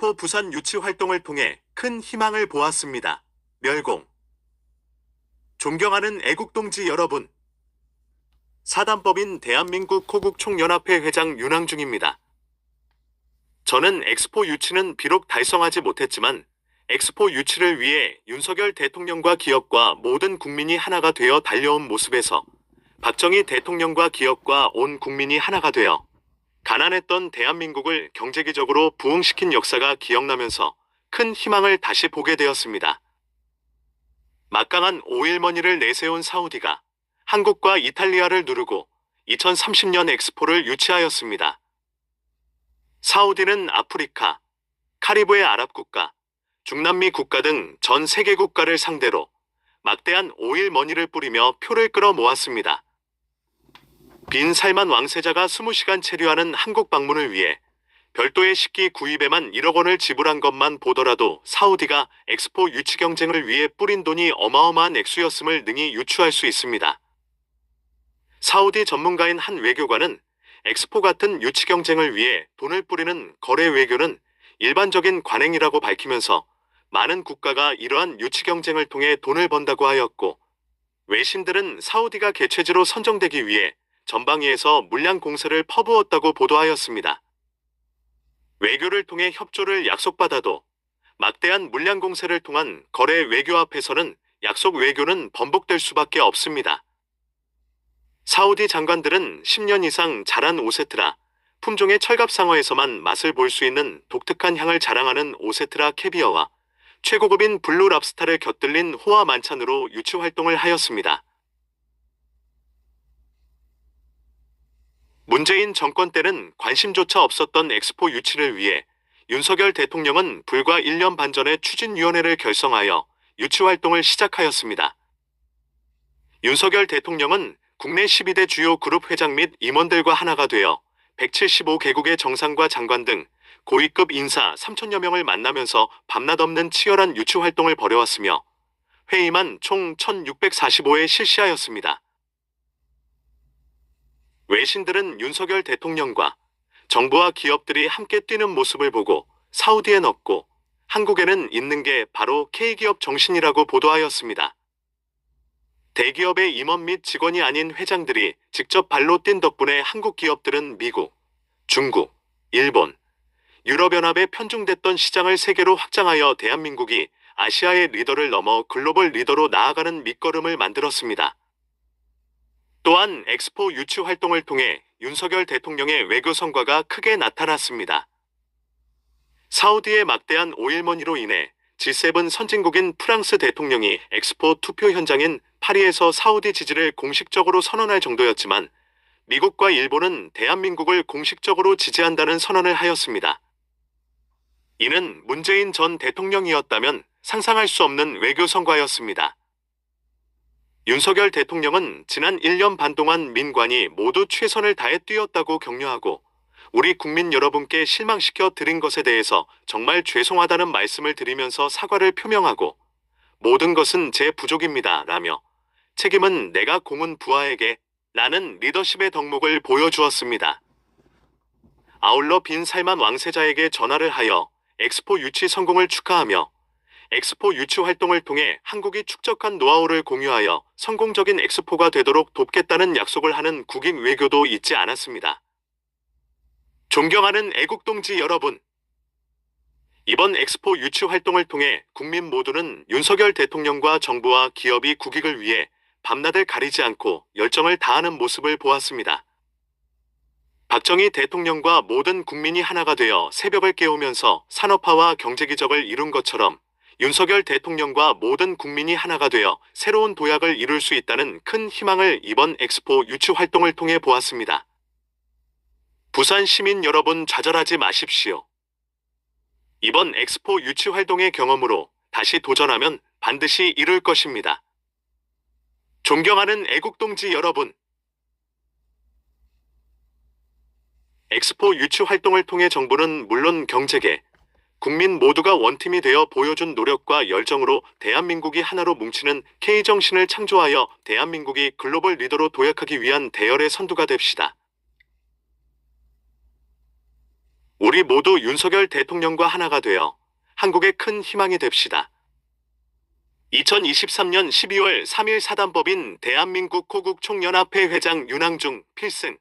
엑스포 부산 유치 활동을 통해 큰 희망을 보았습니다. 멸공. 존경하는 애국동지 여러분. 사단법인 대한민국 호국총연합회 회장 윤항중입니다. 저는 엑스포 유치는 비록 달성하지 못했지만 엑스포 유치를 위해 윤석열 대통령과 기업과 모든 국민이 하나가 되어 달려온 모습에서 박정희 대통령과 기업과 온 국민이 하나가 되어 가난했던 대한민국을 경제기적으로 부흥시킨 역사가 기억나면서 큰 희망을 다시 보게 되었습니다. 막강한 오일머니를 내세운 사우디가 한국과 이탈리아를 누르고 2030년 엑스포를 유치하였습니다. 사우디는 아프리카, 카리브해 아랍국가, 중남미 국가 등 전 세계 국가를 상대로 막대한 오일머니를 뿌리며 표를 끌어 모았습니다. 빈 살만 왕세자가 20시간 체류하는 한국 방문을 위해 별도의 식기 구입에만 1억 원을 지불한 것만 보더라도 사우디가 엑스포 유치 경쟁을 위해 뿌린 돈이 어마어마한 액수였음을 능히 유추할 수 있습니다. 사우디 전문가인 한 외교관은 엑스포 같은 유치 경쟁을 위해 돈을 뿌리는 거래 외교는 일반적인 관행이라고 밝히면서 많은 국가가 이러한 유치 경쟁을 통해 돈을 번다고 하였고, 외신들은 사우디가 개최지로 선정되기 위해 전방위에서 물량 공세를 퍼부었다고 보도하였습니다. 외교를 통해 협조를 약속받아도 막대한 물량 공세를 통한 거래 외교 앞에서는 약속 외교는 번복될 수밖에 없습니다. 사우디 장관들은 10년 이상 자란 오세트라, 품종의 철갑상어에서만 맛을 볼 수 있는 독특한 향을 자랑하는 오세트라 캐비어와 최고급인 블루 랍스타를 곁들인 호화 만찬으로 유치 활동을 하였습니다. 문재인 정권 때는 관심조차 없었던 엑스포 유치를 위해 윤석열 대통령은 불과 1년 반 전에 추진위원회를 결성하여 유치 활동을 시작하였습니다. 윤석열 대통령은 국내 12대 주요 그룹 회장 및 임원들과 하나가 되어 175개국의 정상과 장관 등 고위급 인사 3천여 명을 만나면서 밤낮 없는 치열한 유치 활동을 벌여왔으며 회의만 총 1645회 실시하였습니다. 외신들은 윤석열 대통령과 정부와 기업들이 함께 뛰는 모습을 보고 사우디엔 없고 한국에는 있는 게 바로 K기업 정신이라고 보도하였습니다. 대기업의 임원 및 직원이 아닌 회장들이 직접 발로 뛴 덕분에 한국 기업들은 미국, 중국, 일본, 유럽연합에 편중됐던 시장을 세계로 확장하여 대한민국이 아시아의 리더를 넘어 글로벌 리더로 나아가는 밑거름을 만들었습니다. 또한 엑스포 유치 활동을 통해 윤석열 대통령의 외교 성과가 크게 나타났습니다. 사우디의 막대한 오일머니로 인해 G7 선진국인 프랑스 대통령이 엑스포 투표 현장인 파리에서 사우디 지지를 공식적으로 선언할 정도였지만 미국과 일본은 대한민국을 공식적으로 지지한다는 선언을 하였습니다. 이는 문재인 전 대통령이었다면 상상할 수 없는 외교 성과였습니다. 윤석열 대통령은 지난 1년 반 동안 민관이 모두 최선을 다해 뛰었다고 격려하고 우리 국민 여러분께 실망시켜 드린 것에 대해서 정말 죄송하다는 말씀을 드리면서 사과를 표명하고 모든 것은 제 부족입니다 라며 책임은 내가 공은 부하에게 라는 리더십의 덕목을 보여주었습니다. 아울러 빈 살만 왕세자에게 전화를 하여 엑스포 유치 성공을 축하하며 엑스포 유치 활동을 통해 한국이 축적한 노하우를 공유하여 성공적인 엑스포가 되도록 돕겠다는 약속을 하는 국익 외교도 잊지 않았습니다. 존경하는 애국동지 여러분. 이번 엑스포 유치 활동을 통해 국민 모두는 윤석열 대통령과 정부와 기업이 국익을 위해 밤낮을 가리지 않고 열정을 다하는 모습을 보았습니다. 박정희 대통령과 모든 국민이 하나가 되어 새벽을 깨우면서 산업화와 경제기적을 이룬 것처럼 윤석열 대통령과 모든 국민이 하나가 되어 새로운 도약을 이룰 수 있다는 큰 희망을 이번 엑스포 유치 활동을 통해 보았습니다. 부산 시민 여러분 좌절하지 마십시오. 이번 엑스포 유치 활동의 경험으로 다시 도전하면 반드시 이룰 것입니다. 존경하는 애국동지 여러분. 엑스포 유치 활동을 통해 정부는 물론 경제계, 국민 모두가 원팀이 되어 보여준 노력과 열정으로 대한민국이 하나로 뭉치는 K정신을 창조하여 대한민국이 글로벌 리더로 도약하기 위한 대열의 선두가 됩시다. 우리 모두 윤석열 대통령과 하나가 되어 한국의 큰 희망이 됩시다. 2023년 12월 3일 사단법인 대한민국 호국총연합회 회장 윤항중 필승